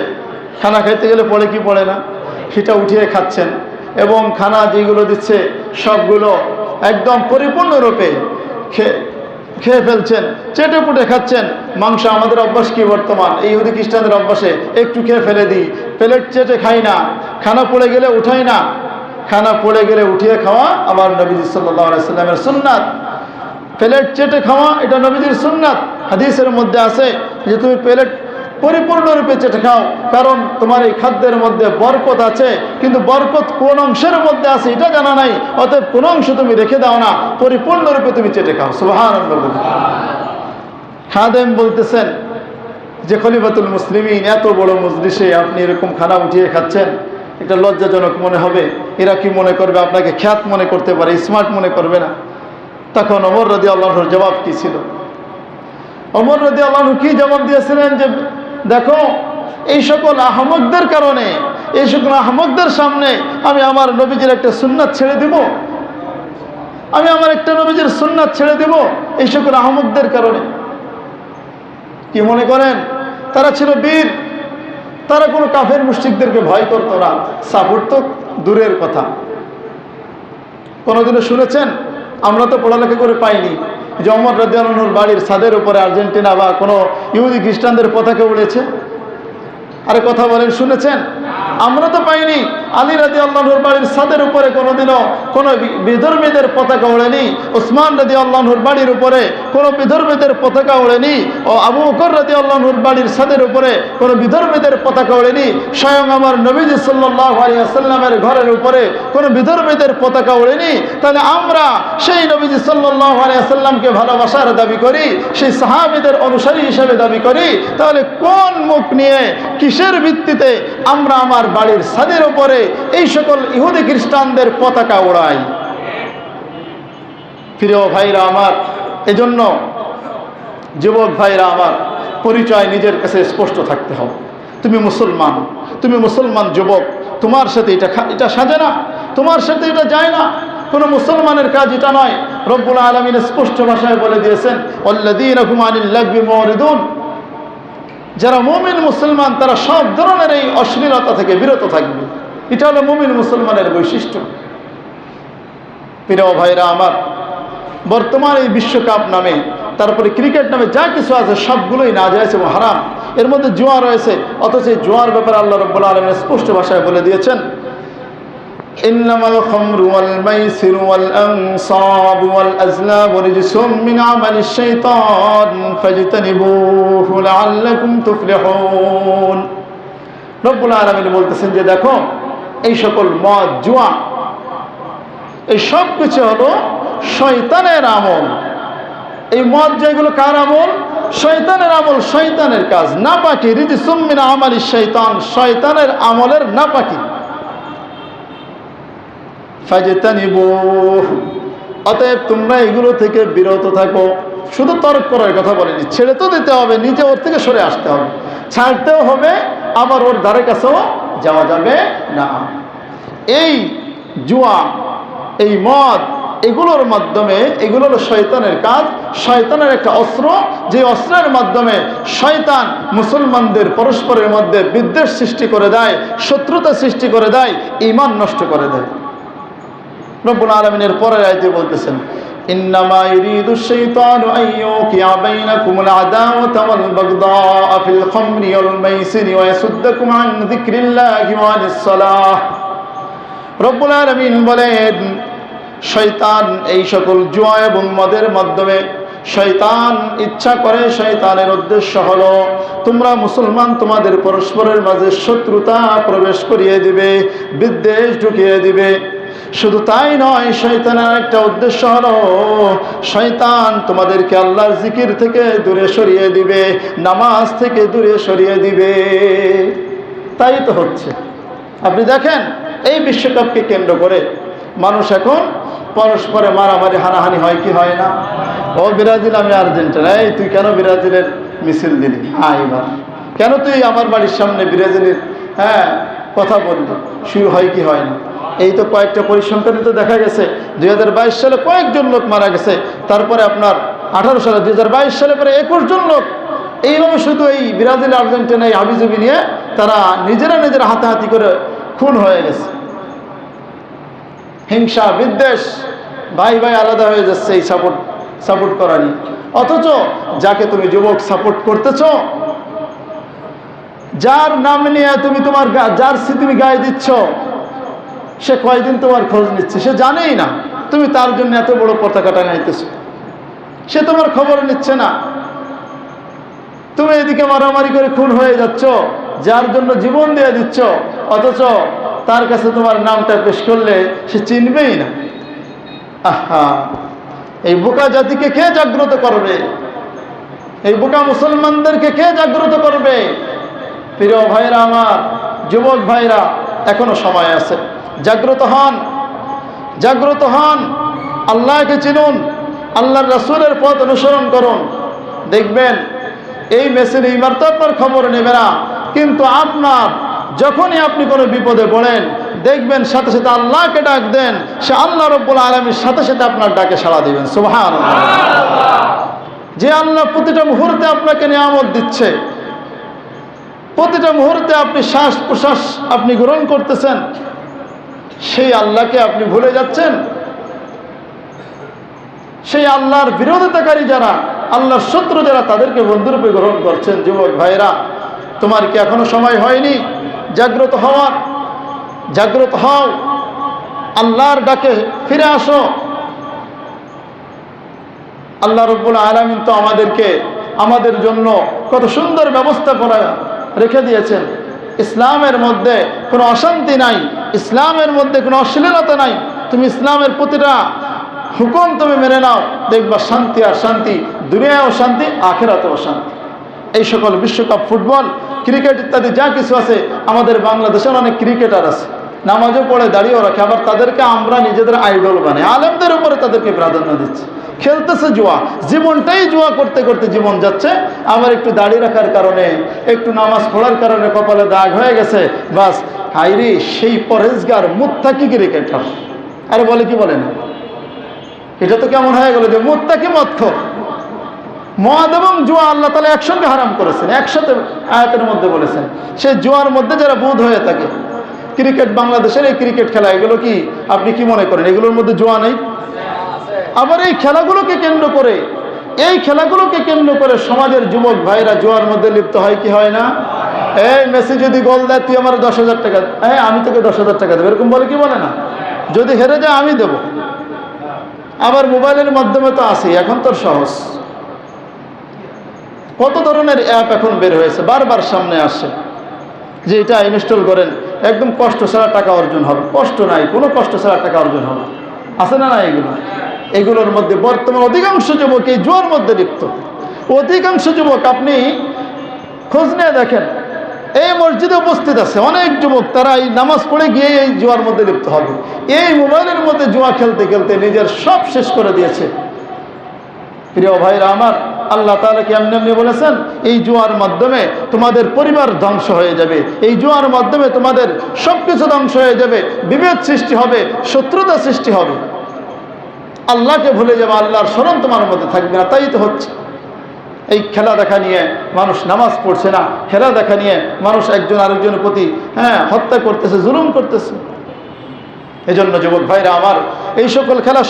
S1: খানা খেতে গেলে পড়ে কি পড়ে না, সেটা উঠিয়ে খাচ্ছেন, এবং খানা যেগুলো দিচ্ছে সবগুলো একদম পরিপূর্ণরূপে খেয়ে ফেলছেন, চেটে পুটে খাচ্ছেন। মাংস আমাদের অভ্যাস কি বর্তমান, এই ইহুদি খ্রিস্টানদের অভ্যাসে একটু খেয়ে ফেলে দিই, প্লেট চেটে খাই না, খানা পড়ে গেলে উঠাই না। খানা পড়ে গেলে উঠিয়ে খাওয়া আমার নবী সাল্লাল্লাহু আলাইহি সাল্লামের সুন্নাত। প্লেট চেটে খাওয়া এটা নবীজির সুন্নাত। হাদিসের মধ্যে আছে যে তুমি প্লেট পরিপূর্ণরূপে চেটে খাও, কারণ তোমার এই খাদ্যের মধ্যে বরকত আছে, কিন্তু বরকত কোন অংশের মধ্যে আছে এটা জানা নাই, অতএব কোন অংশ তুমি রেখে দাও না, পরিপূর্ণরূপে তুমি চেটে খাও। সুবহানাল্লাহ। খাদেম বলতেছেন যে খলিফাতুল মুসলিমিন, এত বড় মজলিসে আপনি এরকম খানা উঠিয়ে খাচ্ছেন, এটা লজ্জাজনক মনে হবে। এরা কি মনে করবে? আপনাকে খ্যাত মনে করতে পারে, স্মার্ট মনে করবে না। তখন ওমর রাদিয়াল্লাহুর জবাব কি ছিল? ওমর রাদিয়াল্লাহু কি জবাব দিয়েছিলেন যে দেখো, এই সকল আহমকদের কারণে, এই সকল আহমকদের সামনে আমি আমার নবীজির একটা সুন্নাত ছেড়ে দিব? আমি আমার একটা নবীজির সুন্নাত ছেড়ে দিব এই সকল আহমকদের কারণে? কি মনে করেন? তারা ছিল বীর, তারা কোনো কাফের মুশরিকদেরকে ভয় করতো না, সাপোর্ট তো দূরের কথা। কোনোদিনও শুনেছেন? আমরা তো পড়ালেখা করে পাইনি যে ওমর রাদিয়াল্লাহুর বাড়ির ছাদের উপরে আর্জেন্টিনা বা কোনো ইহুদি খ্রিস্টানদের পতাকা উড়েছে? আরে কথা বলেন, শুনেছেন? আমরা তো পাইনি। আলী রাদিয়াল্লাহুর বাড়ির ছাদের উপরে কোনোদিনও কোনো বিধর্মীদের পতাকা ওড়েনি। ওসমান রাদিয়াল্লাহুর বাড়ির উপরে কোনো বিধর্মীদের পতাকা ওড়েনি। ও আবু বকর রাদিয়াল্লাহুর বাড়ির ছাদের উপরে কোনো বিধর্মীদের পতাকা ওড়েনি। স্বয়ং আমার নবীজি সাল্লাল্লাহু আলাইহি ওয়াসাল্লামের ঘরের উপরে কোনো বিধর্মীদের পতাকা ওড়েনি। তাহলে আমরা সেই নবীজি সাল্লাল্লাহু আলাইহি ওয়াসাল্লামকে ভালোবাসার দাবি করি, সেই সাহাবীদের অনুসারী হিসেবে দাবি করি, তাহলে কোন মুখ নিয়ে, কিসের ভিত্তিতে আমরা আমার বাড়ির ছাদের উপরে এই সকল ইহুদি খ্রিস্টানদের পতাকা ওড়াই? প্রিয় ভাইরা আমার, এজন্য যুবক ভাইরা আমার, পরিচয় নিজের কাছে স্পষ্ট থাকতে হবে। তুমি মুসলমান, তুমি মুসলমান যুবক, তোমার সাথে এটা সাজে না, তোমার সাথে এটা যায় না, কোনো মুসলমানের কাজ এটা নয়। রব্বুল আলামিন স্পষ্ট ভাষায় বলে দিয়েছেন, ওয়াল্লাযীনা হুম আনিল লাগবি মুরিদুন, যারা মুমিন মুসলমান তারা সব ধরনের এই অশ্লীলতা থেকে বিরত থাকবে। এটা হলো মুমিন মুসলমানের বৈশিষ্ট্য। প্রিয় ভাইরা আমার, বর্তমান এই বিশ্বকাপ নামে, তারপরে ক্রিকেট নামে যা কিছু আছে সবগুলোই নাজায়েজ এবং হারাম। এর মধ্যে জুয়া রয়েছে, অথচ এই জুয়ার ব্যাপারে আল্লাহ রাব্বুল আলামিন স্পষ্ট ভাষায় বলে দিয়েছেন, ইন্নামাল খামরু ওয়াল মাইসিরু ওয়াল আনসাবু ওয়াল আজলামু রিজসুম মিন আমালিশ শাইতান ফাজতানিবুহু লাআল্লাকুম তুফলিহুন। রব্বুল আলামিন বলতেছেন যে দেখো, এই সকল মদ, জুয়া, এই সব কিছু হলো শয়তানের আমল। এই মদ যেগুলো কার আমল? শয়তানের আমল, শয়তানের কাজ, নাপাকি। রিজসুম মিন আমালিশ শাইতান, শয়তানের আমলের নাপাকি। ফাজতানিবুহু, অতএব তোমরা এগুলো থেকে বিরত থাকো। শুধু তর্ক করার কথা বলেনি, ছেড়ে তো দিতে হবে, নিজে ওর থেকে সরে আসতে হবে, ছাড়তেও হবে, আবার ওর ধারে কাছেও যাওয়া যাবে না। এই জুয়া, এই মদ, এগুলোর মাধ্যমে, এগুলো হলো শয়তানের কাজ, শয়তানের একটা অস্ত্র, যে অস্ত্রের মাধ্যমে শয়তান মুসলমানদের পরস্পরের মধ্যে বিদ্বেষ সৃষ্টি করে দেয়, শত্রুতা সৃষ্টি করে দেয়, ঈমান নষ্ট করে দেয়। রব্বুল আলামিনের পরের আয়াতে বলতেছেন, ইন্নামা ইউরিদুশ শাইতানু আন ইউকিআ বাইনাকুমুল আদাওয়াতা ওয়াল বাগদাআ ফিল খামরি ওয়াল মাইসিরি ওয়া ইয়াসুদ্দাকুম আন যিকরিল্লাহি ওয়া আনিস সালাহ। রব্বুল আলামিন বলেন, শয়তান এই সকল জুয়া এবং মদের মাধ্যমে শয়তান ইচ্ছা করে, শয়তানের উদ্দেশ্য হলো তোমরা মুসলমান, তোমাদের পরস্পরের মাঝে শত্রুতা প্রবেশ করিয়ে দিবে, বিদ্বেষ ঢুকিয়ে দিবে। শুধু তাই নয়, শয়তানের একটা উদ্দেশ্য হলো শয়তান তোমাদেরকে আল্লাহর জিকির থেকে দূরে সরিয়ে দিবে, নামাজ থেকে দূরে সরিয়ে দিবে। তাই তো হচ্ছে। আপনি দেখেন, এই বিশ্বকাপকে কেন্দ্র করে মানুষ এখন পরস্পরে মারামারি, হানাহানি হয় কি হয় না? ও ব্রাজিল, আমি আর্জেন্টিনা, এই তুই কেন ব্রাজিলের মিছিল দিলি? এবার কেন তুই আমার বাড়ির সামনে ব্রাজিলের কথা বললি? শুরু হয় কি হয় না? এই তো কয়েকটা পরিসংখ্যানে তো দেখা গেছে 2022 সালে কয়েকজন লোক মারা গেছে, তারপরে আপনার 18 সালে, 2022 সালে পরে 21 জন লোক। এইভাবে শুধু এই ব্রাজিল আর্জেন্টিনায় হাবিজুবি নিয়ে তারা নিজেরা হাতাহাতি করে খুন হয়ে গেছে। হিংসা, বিদ্বেষ, ভাই ভাই আলাদা হয়ে যাচ্ছে এই সাপোর্ট করানি। অথচ যাকে তুমি যুবক সাপোর্ট করতেছ, যার নাম নিয়ে তুমি তোমার জার্সি তুমি গায়ে দিচ্ছ, সে কয়দিন তোমার খোঁজ নিচ্ছে, সে জানেই না তুমি তার জন্য এত বড় পতাকা টাঙাইতেছ। সে তোমার খবর নিচ্ছে না। তুমি এদিকে মারামারি করে খুন হয়ে যাচ্ছ, যার জন্য জীবন দিয়ে দিচ্ছ, অথচ তার কাছে তোমার নামটা পেশ করলে সে চিনবেই না। আহা, এই বোকা জাতিকে কে জাগ্রত করবে? এই বোকা মুসলমানদেরকে কে জাগ্রত করবে? প্রিয় ভাইরা আমার, যুবক ভাইরা, এখনো সময় আছে। জাগ্রত হন, জাগ্রত হন, আল্লাহকে চিনুন, আল্লাহর রাসূলের পথ অনুসরণ করুন। দেখবেন এই মেশিন এইবার তো আপনার খবর নেবে না, কিন্তু আপনার যখনই আপনি কোনো বিপদে পড়েন, দেখবেন সাথে সাথে আল্লাহকে ডাক দেন, সে আল্লাহ রাব্বুল আলামিনের সাথে সাথে আপনার ডাকে সাড়া দিবেন। সুবহানাল্লাহ। যে আল্লাহ প্রতিটা মুহূর্তে আপনাকে নিয়ামত দিচ্ছে, প্রতিটা মুহূর্তে আপনি শ্বাস প্রশ্বাস আপনি গ্রহণ করতেছেন, সেই আল্লাহকে আপনি ভুলে যাচ্ছেন। সেই আল্লাহর বিরোধিতাকারী যারা, আল্লাহর শত্রু যারা, তাদেরকে বন্ধুরূপে গ্রহণ করছেন। যুবক ভাইরা, তোমার কি এখনো সময় হয়নি জাগ্রত হওয়ার? জাগ্রত হও, আল্লাহর ডাকে ফিরে আসো। আল্লাহ রাব্বুল আলামিন তো আমাদের জন্য কত সুন্দর ব্যবস্থা করে রেখে দিয়েছেন। ইসলামের মধ্যে কোনো অশান্তি নাই, ইসলামের মধ্যে কোনো অশ্লীলতা নাই। তুমি ইসলামের প্রতিটা হুকুম তুমি মেনে নাও, দেখবা শান্তি আর শান্তি, দুনিয়ায়ও শান্তি, আখিরাতেও শান্তি। এই সকল বিশ্বকাপ, ফুটবল, ক্রিকেট ইত্যাদি যা কিছু আছে, আমাদের বাংলাদেশের অনেক ক্রিকেটার আছে, নামাজও পড়ে, দাঁড়িয়েও রাখে, আবার তাদেরকে আমরা নিজেদের আইডল বানাই, আলেমদের উপরে তাদেরকে প্রাধান্য দিচ্ছি। খেলতেছে জুয়া, জীবনটাই জুয়া করতে করতে জীবন যাচ্ছে। আবার একটু দাঁড়িয়ে রাখার কারণে, একটু নামাজ পড়ার কারণে কপালে দাগ হয়ে গেছে, বাস হাইরে সেই পরেজগার মুত্তাকি ক্রিকেটার। আরে বলে কি বলে না, এটা তো কেমন হয়ে গেল যে মুত্তাকি মদখোর। মদ এবং জুয়া আল্লাহ তাআলা একসঙ্গে হারাম করেছেন, একসাথে আয়াতের মধ্যে বলেছেন। সেই জুয়ার মধ্যে যারা বুঁদ হয়ে থাকে, ক্রিকেট, বাংলাদেশের এই ক্রিকেট খেলা, এগুলো কি আপনি কি মনে করেন এগুলোর মধ্যে জুয়া নেই? আবার এই খেলাগুলোকে কেন্দ্র করে সমাজের যুবক ভাইরা জুয়ার মধ্যে লিপ্ত হয় কি হয় না? এই মেসি যদি গোল দেয়, তুই আমার 10,000 টাকা, হ্যাঁ আমি তোকে 10,000 টাকা দেবো, এরকম বলে কি বলে না? যদি হেরে যায় আমি দেব। আবার মোবাইলের মাধ্যমে তো আসি, এখন তো সহজ, কত ধরনের অ্যাপ এখন বের হয়েছে, বারবার সামনে আসে যে এটা ইনস্টল করেন, একদম কষ্ট ছাড়া টাকা অর্জন হবে। কষ্ট নাই, কোনো কষ্ট ছাড়া টাকা অর্জন হবে, আছে না? না, এগুলোর মধ্যে বর্তমান অধিকাংশ যুবক এই জুয়ার মধ্যে লিপ্ত। অধিকাংশ যুবক আপনি খোঁজ নিয়ে দেখেন, এই মসজিদে উপস্থিত আছে অনেক যুবক, তারা এই নামাজ পড়ে গিয়ে এই জুয়ার মধ্যে লিপ্ত হবে। এই মোবাইলের মধ্যে জুয়া খেলতে খেলতে নিজের সব শেষ করে দিয়েছে। প্রিয় ভাইরা আমার, আল্লাহ তাআলা কি এমনি বলেছেন, এই জুয়ার মাধ্যমে তোমাদের পরিবার ধ্বংস হয়ে যাবে, এই জুয়ার মাধ্যমে তোমাদের সবকিছু ধ্বংস হয়ে যাবে, বিভেদ সৃষ্টি হবে, শত্রুতা সৃষ্টি হবে, আল্লাহকে ভুলে যাবে, আল্লাহর স্মরণ তোমার মধ্যে থাকবে না। তাই তো হচ্ছে, এই খেলা দেখা নিয়ে মানুষ নামাজ পড়ছে না, খেলা দেখা নিয়ে মানুষ একজন আরেকজনের প্রতি হত্যা করতেছে, জুলুম করতেছে। এজন্য যুবক ভাইরা আমার, এই সকল খেলা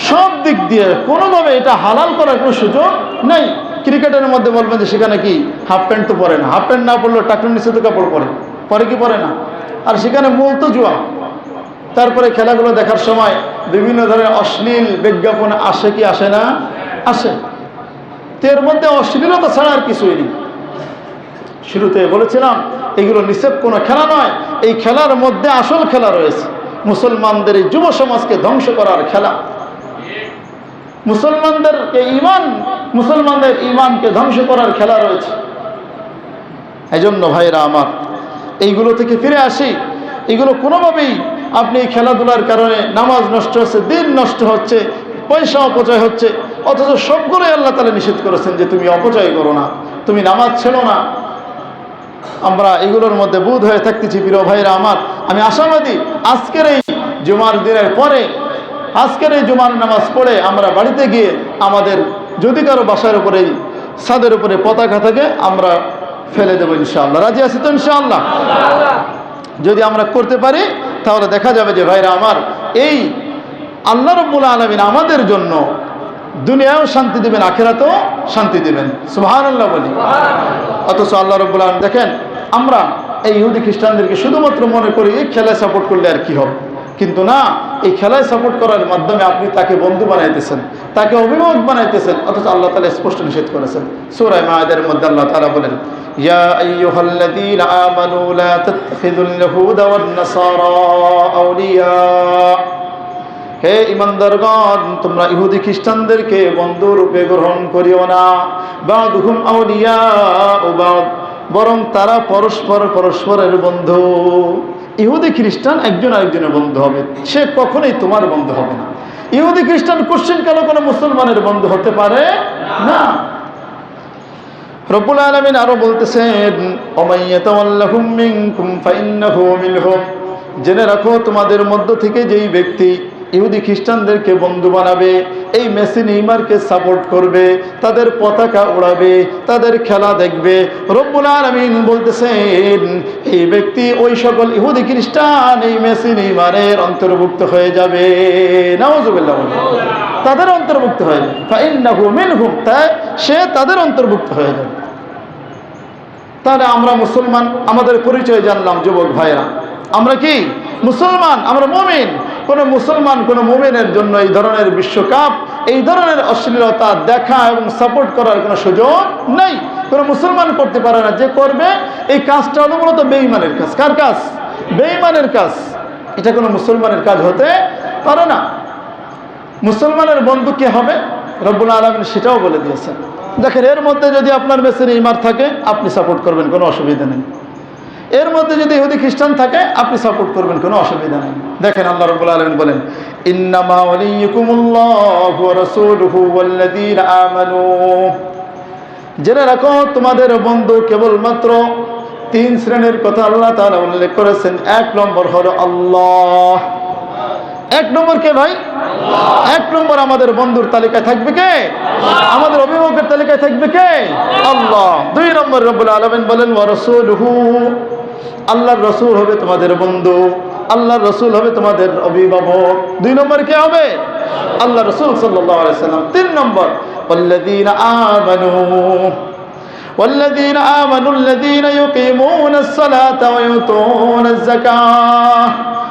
S1: সব দিক দিয়ে কোনোভাবে এটা হালাল করার কোনো সুযোগ নেই। ক্রিকেটের মধ্যে বলবেন যে সেখানে কি হাফ প্যান্ট তো পরে না, হাফ প্যান্ট না পরলেও টাকনুর নিচে তো কাপড় পরে কি পরে না, আর সেখানে মূল তো জুয়া। তারপরে খেলাগুলো দেখার সময় বিভিন্ন ধরনের অশ্লীল বিজ্ঞাপন আসে কি আসে না? আসে। এর মধ্যে অশ্লীলতা ছাড়া আর কিছুই নেই। শুরুতে বলেছিলাম এগুলো নিষেধ কোনো খেলা নয়, এই খেলার মধ্যে আসল খেলা রয়েছে, মুসলমানদের এই যুব সমাজকে ধ্বংস করার খেলা, মুসলমানদের ইমানকে ধ্বংস করার খেলা রয়েছে। এজন্য ভাইরা আমার, এইগুলো থেকে ফিরে আসি। এগুলো কোনোভাবেই আপনি খেলাধুলার কারণে নামাজ নষ্ট হচ্ছে, দিন নষ্ট হচ্ছে, পয়সা অপচয় হচ্ছে, অথচ সবগুলোই আল্লাহ তাআলা নিষেধ করেছেন যে তুমি অপচয় করো না, তুমি নামাজ ছেড়ো না। আমরা এগুলোর মধ্যে বুঁদ হয়ে থাকতেছি। প্রিয় ভাইরা আমার, আমি আশাবাদী আজকের এই জুমার দিনের পরে, আজকের এই জুমার নামাজ পড়ে আমরা বাড়িতে গিয়ে আমাদের যদি কারো বাসার উপরে, ছাদের উপরে পতাকা থাকে, আমরা ফেলে দেবো ইনশাআল্লাহ। রাজি আছি তো ইনশাআল্লাহ? যদি আমরা করতে পারি তাহলে দেখা যাবে যে ভাইরা আমার, এই আল্লাহ রাব্বুল আলামিন আমাদের জন্য দুনিয়াও শান্তি দিবেন, আখিরাতেও শান্তি দিবেন। সুবহানাল্লাহ বলি। অথচ আল্লাহ রাব্বুল আলামিন দেখেন, আমরা এই ইহুদি খ্রিস্টানদেরকে শুধুমাত্র মনে করি এই খেলায় সাপোর্ট করলে আর কি হবে, কিন্তু না, এই খেলায় সাপোর্ট করার মাধ্যমে আপনি তাকে বন্ধু বানাইতেছেন, তাকে অভিভাবক বানাইতেছেন, অথচ আল্লাহ তাআলা স্পষ্ট নিষেধ করেছেন। সূরা মায়েদার মধ্যে আল্লাহ তাআলা বলেন, ইয়া আইয়ুহাল্লাযীনা আমানু লা তাত্তাখিযুল ইয়াহুদা ওয়ান নাসারা আউলিয়া, হে ঈমানদারগণ, তোমরা ইহুদি খ্রিস্টানদেরকে বন্ধু রূপে গ্রহণ করিও না। বা'দুহুম আউলিয়াউ বা'দ, বরং তারা পরস্পরের বন্ধু। ইহুদি খ্রিস্টান একজন আরেকজনের বন্ধু হবে, সে কখনোই তোমার বন্ধু হবে না। ইহুদি খ্রিস্টান কোশ্চেন কেন কোনো মুসলমানের বন্ধু হতে পারে না। রব্বুল আলামিন আরো বলতেছেন, ওমাই ইয়াতাওয়াল্লাহুম মিনকুম ফাইন্নাহু মিনহুম, জেনে রাখো তোমাদের মধ্য থেকে যেই ব্যক্তি ইহুদি খ্রিস্টানদেরকে বন্ধু বানাবে, এই মেসি নেইমারকে সাপোর্ট করবে, তাদের পতাকা উড়াবে, তাদের খেলা দেখবে, রব্বুল আলামিন বলতেছেন এই ব্যক্তি ওই সকল ইহুদি খ্রিস্টান এই মেসি নেইমারের অন্তর্ভুক্ত হয়ে যাবে। নাউযুবিল্লাহ, তাদের অন্তর্ভুক্ত হয়ে যাবে। ফাইন্নাহু মিনহুম, তাই সে তাদের অন্তর্ভুক্ত হয়ে যাবে। তাহলে আমরা মুসলমান, আমাদের পরিচয় জানলাম যুবক ভাইরা, আমরা কি মুসলমান, আমরা মুমিন। কোনো মুসলমান কোনো মুমিনের জন্য এই ধরনের বিশ্বকাপ, এই ধরনের অশ্লীলতা দেখা এবং সাপোর্ট করার কোনো সুযোগ নেই। কোনো মুসলমান করতে পারে না। যে করবে এই কাজটা হলো মূলত বেঈমানের কাজ। কার কাজ? বেঈমানের কাজ। এটা কোনো মুসলমানের কাজ হতে পারে না। মুসলমানের বন্ধু কে হবে রব্বুল আলামিন সেটাও বলে দিয়েছেন। দেখেন, এর মধ্যে যদি আপনার মেসি নেইমার থাকে আপনি সাপোর্ট করবেন, কোনো অসুবিধা নেই। এর মধ্যে যদি ইহুদি খ্রিস্টান থাকে আপনি সাপোর্ট করবেন, কোনো অসুবিধা নেই। দেখেন আল্লাহ রাব্বুল আলামিন বলেন, ইন্নামা ওয়ালিয়্যুকুমুল্লাহু ওয়া রাসূলুহু ওয়াল্লাযীনা আমানু, জেনে রাখো তোমাদের বন্ধু কেবলমাত্র তিন শ্রেণীর কথা আল্লাহ তাআলা উল্লেখ করেছেন। এক নম্বর হলো আল্লাহ। এক নম্বর কে ভাই? এক নম্বর আমাদের বন্ধুর তালিকায় থাকবে কে? আমাদের অভিভাবকের তালিকায় থাকবে কে? আল্লাহ। দুই নম্বর রব্বুল আলামিন বলেন ওয়া রাসূলুহু, আল্লাহর রাসূল হবে তোমাদের বন্ধু, আল্লাহর রাসূল হবে তোমাদের অভিভাবক। দুই নম্বর কে হবে? আল্লাহর রাসূল সাল্লাল্লাহু আলাইহি ওয়াসাল্লাম। তিন নম্বর ওয়াল্লাযীনা আমানু, والذين آمنوا الذين يقيمون الصلاة ويؤتون الزكاة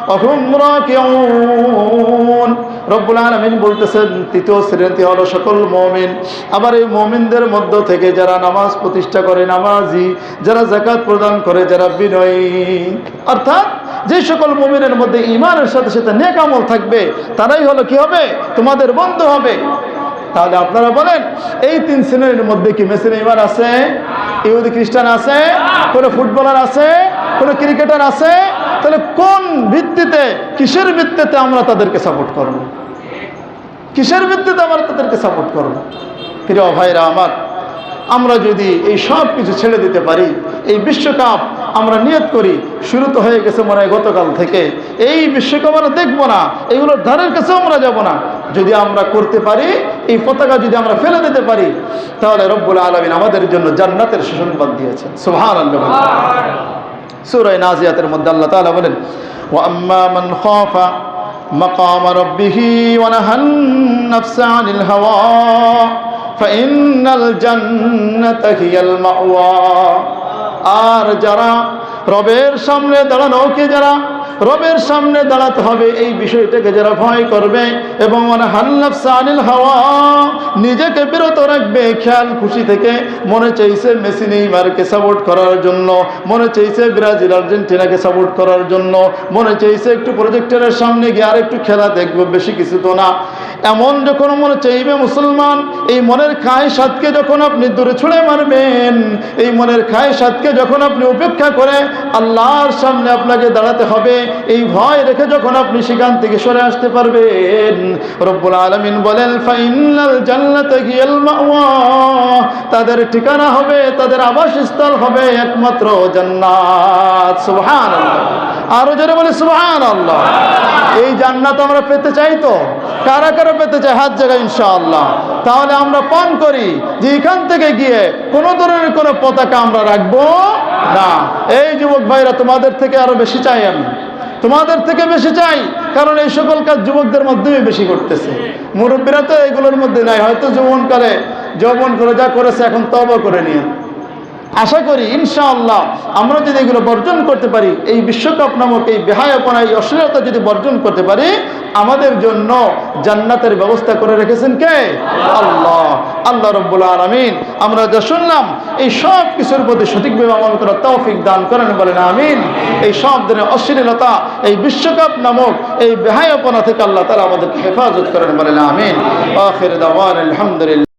S1: وهم راكعون। রব্বুল আলামিন বলতেছেন তৃতীয় শ্রেণী হলো সকল মুমিন। আবার এই মুমিনদের মধ্য থেকে যারা নামাজ প্রতিষ্ঠা করে, নামাজি, যারা যাকাত প্রদান করে, যারা বিনয়ী, অর্থাৎ যে সকল মুমিনের মধ্যে ঈমানের সাথে সাথে নেক আমল থাকবে, তারাই হলো কি হবে? তোমাদের বন্ধু হবে। তাহলে আপনারা বলেন, এই তিন শ্রেণীর মধ্যে কি মেসি নেইমার আছে? ইহুদি খ্রিস্টান আছে? কোনো ফুটবলার আছে? কোনো ক্রিকেটার আছে? তাহলে কোন ভিত্তিতে, কিসের ভিত্তিতে আমরা তাদেরকে সাপোর্ট করব? কিসের ভিত্তিতে আমরা তাদেরকে সাপোর্ট করব? প্রিয় ভাইরা আমার, আমরা যদি এই সব কিছু ছেড়ে দিতে পারি, এই বিশ্বকাপ আমরা নিয়ত করি, শুরু তো হয়ে গেছে মনে হয় গতকাল থেকে, এই বিশ্বকাপ আমরা দেখবো না, এইগুলোর ধারের কাছেও আমরা যাব না। যদি আমরা করতে পারি, এই পতাকা যদি আমরা ফেলে দিতে পারি, তাহলে রব্বুল আলামিন আমাদের জন্য জান্নাতের সুসংবাদ দিয়েছেন। সুবহানাল্লাহ। সূরা নাজিয়াতের মধ্যে আল্লাহ তাআলা বলেন, ওয়া আম্মা মান খাফা মাকামা রাব্বিহি ওয়া নাহান নাফসা আনিল হাওয়া ফাইন্নাল জান্নাতা হিয়াল মাওয়া। আর যারা রবের সামনে দাঁড়ানোকে, যারা রবের সামনে দাঁড়াতে হবে এই বিষয়টাকে যারা ভয় করবে এবং আনিল হাওয়া, নিজেকে বিরত রাখবে খেয়াল খুশি থেকে, মনে চাইছে মেসি নেইমারকে সাপোর্ট করার জন্য, মনে চাইছে ব্রাজিল আর্জেন্টিনাকে সাপোর্ট করার জন্য, মনে চাইছে একটু প্রজেক্টরের সামনে গিয়ে আর একটু খেলা দেখবো, বেশি কিছু তো না, এমন যখন মনে চাইবে মুসলমান, এই মনের খায়সাতকে যখন আপনি দূরে ছুঁড়ে মারবেন, এই মনের খায়সাতকে যখন আপনি উপেক্ষা করে আল্লাহর সামনে আপনাকে দাঁড়াতে হবে, এই ভয় রেখে যখন আপনি সেখান থেকে সরে আসতে পারবেন, রব্বুল আলামিন বলেন ফাইনাল জান্নাতা হিয়াল মাওয়া, তাদের ঠিকানা হবে, তাদের আবাসস্থল হবে একমাত্র জান্নাত। সুবহানাল্লাহ। আরো জোরে বলে সুবহানাল্লাহ। এই জান্নাত আমরা পেতে চাই তো? কারা কারা পেতে চাই? হাত জায়গায় ইনশাআল্লাহ। তাহলে আমরা পান করি যে এখান থেকে গিয়ে কোন ধরনের কোনো পতাকা আমরা রাখবো না। এই যুবক ভাইরা, তোমাদের থেকে আরো বেশি চাই, আমি তোমাদের থেকে বেশি চাই, কারণ এই সকল কাজ যুবকদের মাধ্যমে বেশি করতেছে। মুরব্বীরা তো এগুলোর মধ্যে নাই, হয়তো যৌবন করে যা করেছে এখন তওবা করে নিয়ে, আশা করি ইনশাআল্লাহ আমরা যদি এগুলো বর্জন করতে পারি, এই বিশ্বকাপ নামক এই বেহায়াপনা, এই অশ্লীলতা যদি বর্জন করতে পারি, আমাদের জন্য জান্নাতের ব্যবস্থা করে রেখেছেন কে? আল্লাহ। আল্লাহ রাব্বুল আলামিন আমরা যা শুনলাম এই সব কিছুর প্রতি সঠিকভাবে আমল করার তৌফিক দান করেন, বলেন আমিন। এই সব ধরনের অশ্লীলতা, এই বিশ্বকাপ নামক এই বেহায়াপনা থেকে আল্লাহ তাআলা আমাদেরকে হেফাজত করেন, বলেন আমিন। আখির দাওয়ানা আলহামদুলিল্লাহ।